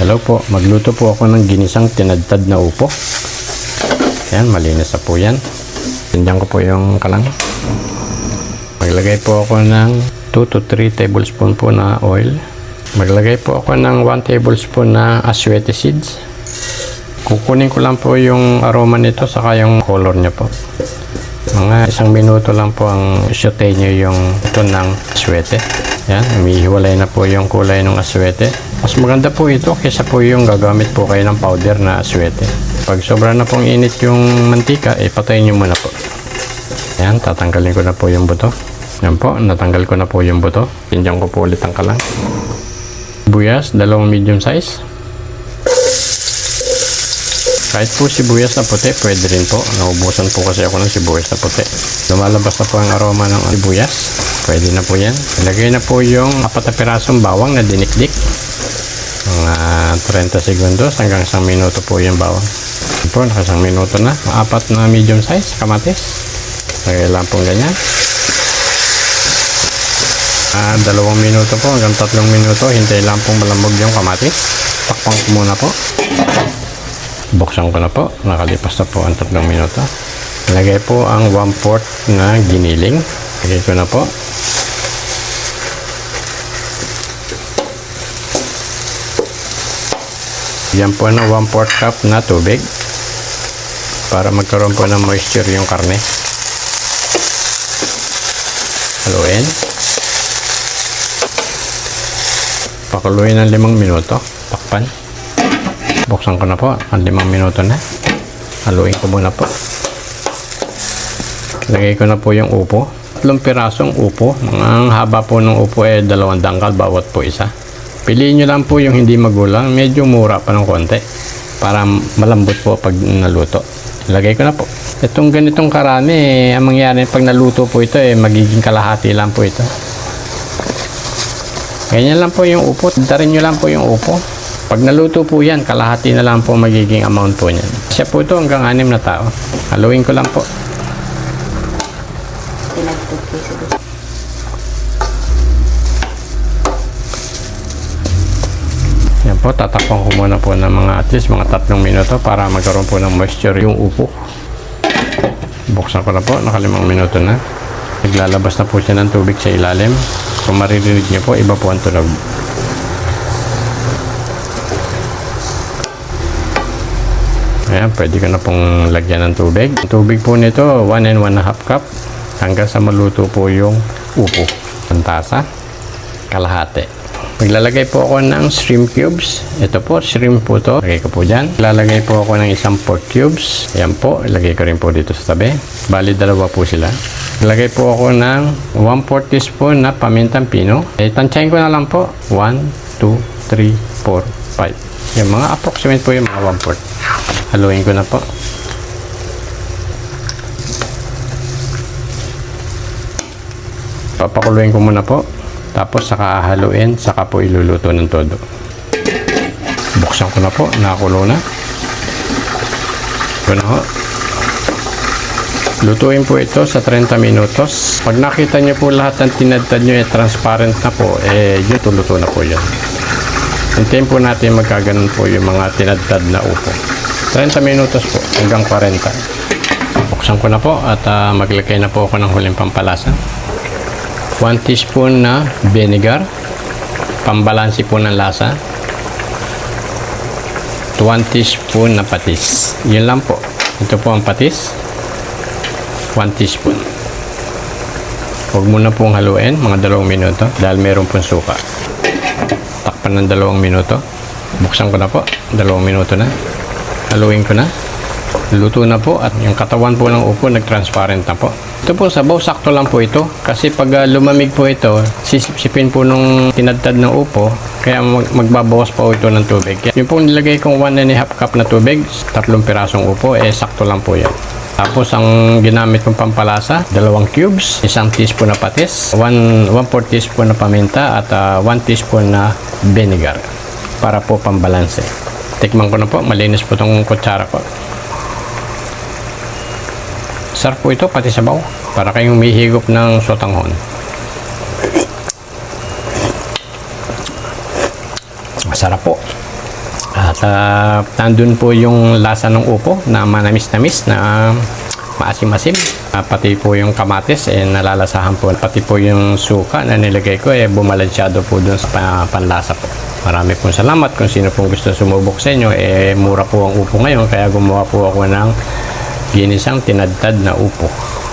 Hello po, magluto po ako ng ginisang tinadtad na upo. Ayan, malinis na po yan. Tindihan ko po yung kalang. Maglagay po ako ng 2 to 3 tablespoon po na oil. Maglagay po ako ng 1 tablespoon na aswete seeds. Kukunin ko lang po yung aroma nito saka yung color niya po. Mga 1 minuto lang po ang saute nyo yung ito ng aswete. Yan, umihiwalay na po yung kulay ng aswete. Mas maganda po ito kaysa po yung gagamit po kayo ng powder na aswete. Pag sobra na pong init yung mantika, patayin nyo muna po. Yan, tatanggalin ko na po yung buto. Yan po, natanggal ko na po yung buto. Tindihan ko po ulit ang kalang. Sibuyas, 2 medium size. Kahit po sibuyas na puti, pwede rin po. Naubusan po kasi ako ng sibuyas na puti. Lumalabas na po ang aroma ng sibuyas. Pwede na po yan. Ilagay na po yung 4 na pirasong bawang na dinikdik. Mga 30 segundos hanggang 1 minuto po yung bawang. Ito po, naka 1 minuto na. 4 na medium size kamatis. Lagay lang pong ganyan. 2 minuto po hanggang 3 minuto. Hintay lang pong malambog yung kamatis. Takpan ko muna po. Buksan ko na po. Nakalipas na po ang 3 minuto. Lagay po ang 1/4 na giniling. Lagay ko na po. Yan po ng 1/4 cup na tubig para magkaroon po ng moisture yung karne. Haluin. Pakuluin ng 5 minuto. Takpan. Buksan ko na po. Ang 5 minuto na. Haluin ko muna po. Lagay ko na po yung upo. 3 pirasong upo. Ang haba po ng upo 2 dangkal bawat po isa. Piliin nyo lang po yung hindi magulang. Medyo mura pa ng konti. Para malambot po pag naluto. Lagay ko na po. Itong ganitong karami, ang mangyari pag naluto po ito, magiging kalahati lang po ito. Ganyan lang po yung upo. Darin nyo lang po yung upo. Pag naluto po yan, kalahati na lang po magiging amount po niyan. Siya po ito hanggang 6 na tao. Haluin ko lang po. Yan po, tatakpan ko muna po ng mga at least mga 3 minuto para magkaroon po ng moisture yung upo. Buksan ko na po, naka 5 minuto na. Naglalabas na po siya ng tubig sa ilalim. Kung maririnig niyo po, iba po ang tunog. Ayan, pwede ko na pong lagyan ng tubig. Ang tubig po nito, 1 and 1/2 cup. Hanggang sa maluto po yung upo. Ang tasa, kalahati. Maglalagay po ako ng shrimp cubes. Ito po, shrimp po to. Lagay ko po dyan. Lalagay po ako ng 1 pork cubes. Ayan po, ilagay ko rin po dito sa tabi. Bali, 2 po sila. Ilagay po ako ng 1/4 teaspoon na pamintang pino. Tansyahin ko na lang po. 1, 2, 3, 4, 5. Yung mga approximate po yung mga 1/4. Haluin ko na po. Papakuluin ko muna po. Tapos saka haluin, saka po iluluto ng todo. Buksan ko na po, nakakulo na. Ito na ho. Lutuin po ito sa 30 minutos. Pag nakita nyo po lahat ng tinadtad nyo transparent na po, yun, luto na po yun. Hintayin po natin magkaganon po yung mga tinadtad na upo. 30 minutos po, hanggang 40. Buksan ko na po at maglagay na po ako ng huling pampalasa. 1 teaspoon na vinegar, pambalansi po ng lasa. 1 teaspoon na patis. Yun lang po. Ito po ang patis. 1 teaspoon. Huwag muna pong haluin, mga 2 minuto, dahil meron pong suka. Takpan ng 2 minuto. Buksan ko na po, 2 minuto na. Haluin ko na. Luto na po at yung katawan po ng upo nag-transparent na po. Ito po sabaw, sakto lang po ito. Kasi pag lumamig po ito, sisipsipin po nung tinadtad ng upo, kaya magbabawas po ito ng tubig. Yung pong nilagay kong 1 1/2 cup na tubig, 3 pirasong upo, sakto lang po yan. Tapos ang ginamit kong pampalasa, 2 cubes, 1 teaspoon na patis, 1/4 teaspoon na paminta at 1 teaspoon na vinegar para po pambalanse. Tikman ko na po, malinis po itong kutsara ko. Sarap po ito, pati sabaw. Para kayong humihigop ng sotanghon. Masarap po. Nandun po yung lasa ng upo na manamis-namis na maasim-asim. Pati po yung kamatis nalalasahan po. Pati po yung suka na nilagay ko bumalansyado po dun sa panlasa po. Marami pong salamat kung sino pong gusto sumubok sa inyo. Mura po ang upo ngayon kaya gumawa po ako ng ginisang tinadtad na upo.